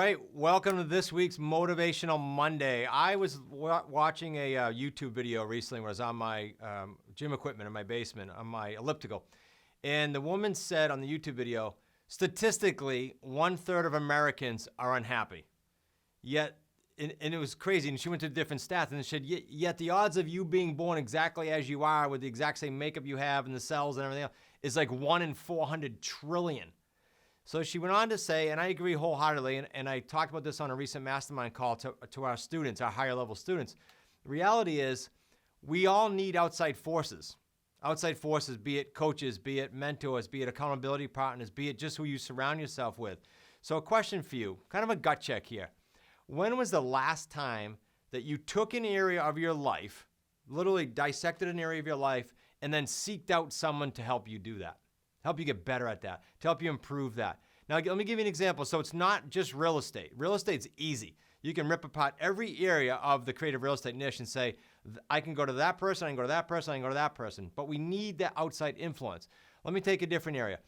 right, welcome to this week's Motivational Monday. I was watching a YouTube video recently where I was on my gym equipment in my basement, on my elliptical. And the woman said on the YouTube video, statistically, 1/3 of Americans are unhappy. Yet, and it was crazy, and she went to different stats, and she said, yet the odds of you being born exactly as you are with the exact same makeup you have and the cells and everything else is like 1 in 400 trillion. So she went on to say, and I agree wholeheartedly, and I talked about this on a recent mastermind call to our students, our higher level students. The reality is we all need outside forces. Outside forces, be it coaches, be it mentors, be it accountability partners, be it just who you surround yourself with. So a question for you, kind of a gut check here. When was the last time that you took an area of your life, literally dissected an area of your life, and then seeked out someone to help you do that? Help you get better at that, to help you improve that. Now, let me give you an example. So it's not just real estate. Real estate's easy. You can rip apart every area of the creative real estate niche and say, I can go to that person, I can go to that person, I can go to that person. But we need that outside influence. Let me take a different area.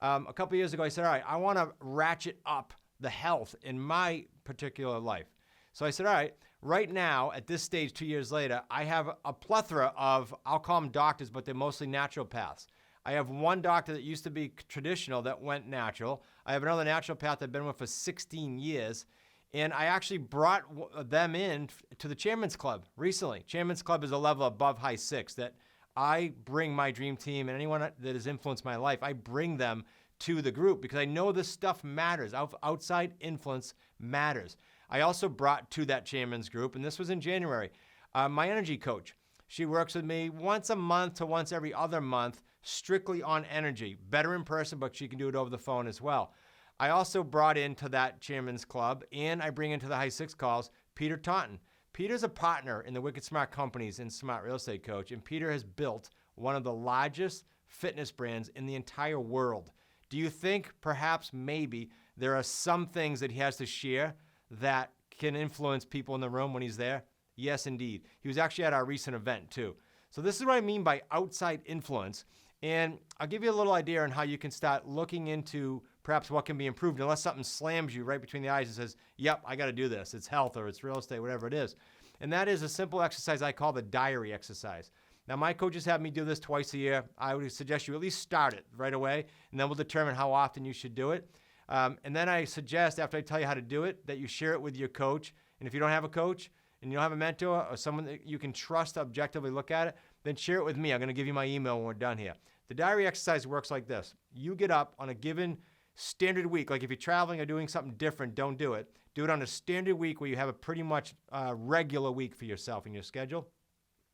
A couple years ago, I said, all right, I want to ratchet up the health in my particular life. So I said, all right, right now, at this stage, 2 years later, I have a plethora of, I'll call them doctors, but they're mostly naturopaths. I have one doctor that used to be traditional that went natural. I have another naturopath I've been with for 16 years. And I actually brought them in to the Chairman's Club recently. Chairman's Club is a level above High Six that I bring my dream team and anyone that has influenced my life, I bring them to the group because I know this stuff matters. Outside influence matters. I also brought to that Chairman's group, and this was in January, my energy coach. She works with me once a month to once every other month, strictly on energy. Better in person, but she can do it over the phone as well. I also brought into that Chairman's Club, and I bring into the High Six calls, Peter Taunton. Peter's a partner in the Wicked Smart Companies in Smart Real Estate Coach, and Peter has built one of the largest fitness brands in the entire world. Do you think perhaps maybe there are some things that he has to share that can influence people in the room when he's there? Yes, indeed. He was actually at our recent event too. So this is what I mean by outside influence. And I'll give you a little idea on how you can start looking into perhaps what can be improved unless something slams you right between the eyes and says, yep, I got to do this. It's health or it's real estate, whatever it is. And that is a simple exercise I call the diary exercise. Now, my coaches have me do this twice a year. I would suggest you at least start it right away, and then we'll determine how often you should do it. And then I suggest, after I tell you how to do it, that you share it with your coach. And if you don't have a coach and you don't have a mentor or someone that you can trust to objectively look at it, then share it with me. I'm going to give you my email when we're done here. The diary exercise works like this. You get up on a given standard week. Like if you're traveling or doing something different, don't do it. Do it on a standard week where you have a pretty much regular week for yourself in your schedule.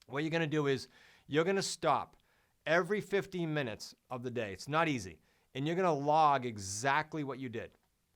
What you're going to do is you're going to stop every 15 minutes of the day. It's not easy. And you're going to log exactly what you did.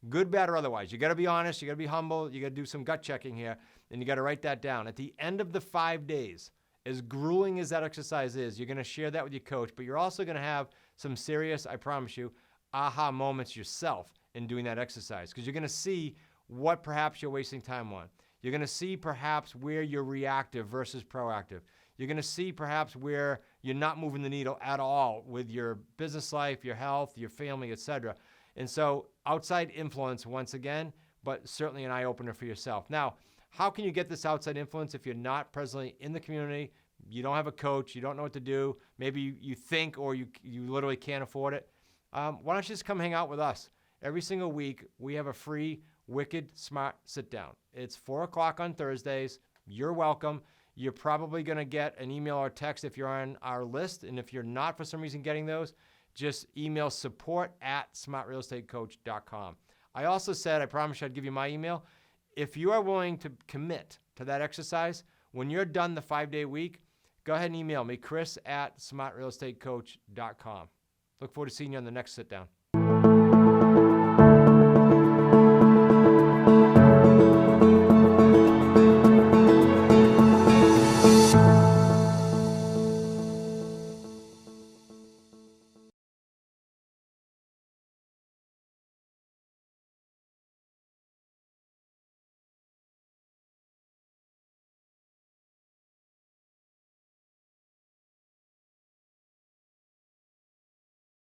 Good, bad, or otherwise. You got to be honest. You got to be humble. You got to do some gut checking here. And you got to write that down. At the end of the 5 days, as grueling as that exercise is, you're going to share that with your coach. But you're also going to have some serious, I promise you, aha moments yourself in doing that exercise. Because you're going to see what perhaps you're wasting time on. You're going to see perhaps where you're reactive versus proactive. You're going to see perhaps where you're not moving the needle at all with your business life, your health, your family, etc. And so outside influence, once again, but certainly an eye-opener for yourself. Now, how can you get this outside influence if you're not presently in the community, you don't have a coach, you don't know what to do, maybe you think or you literally can't afford it? Why don't you just come hang out with us? Every single week, we have a free Wicked Smart sit-down. It's 4 o'clock on Thursdays. You're welcome. You're probably going to get an email or text if you're on our list. And if you're not for some reason getting those, just email support@smartrealestatecoach.com. I also said, I promised you I'd give you my email. If you are willing to commit to that exercise, when you're done the 5-day week, go ahead and email me, Chris@smartrealestatecoach.com. Look forward to seeing you on the next sit down.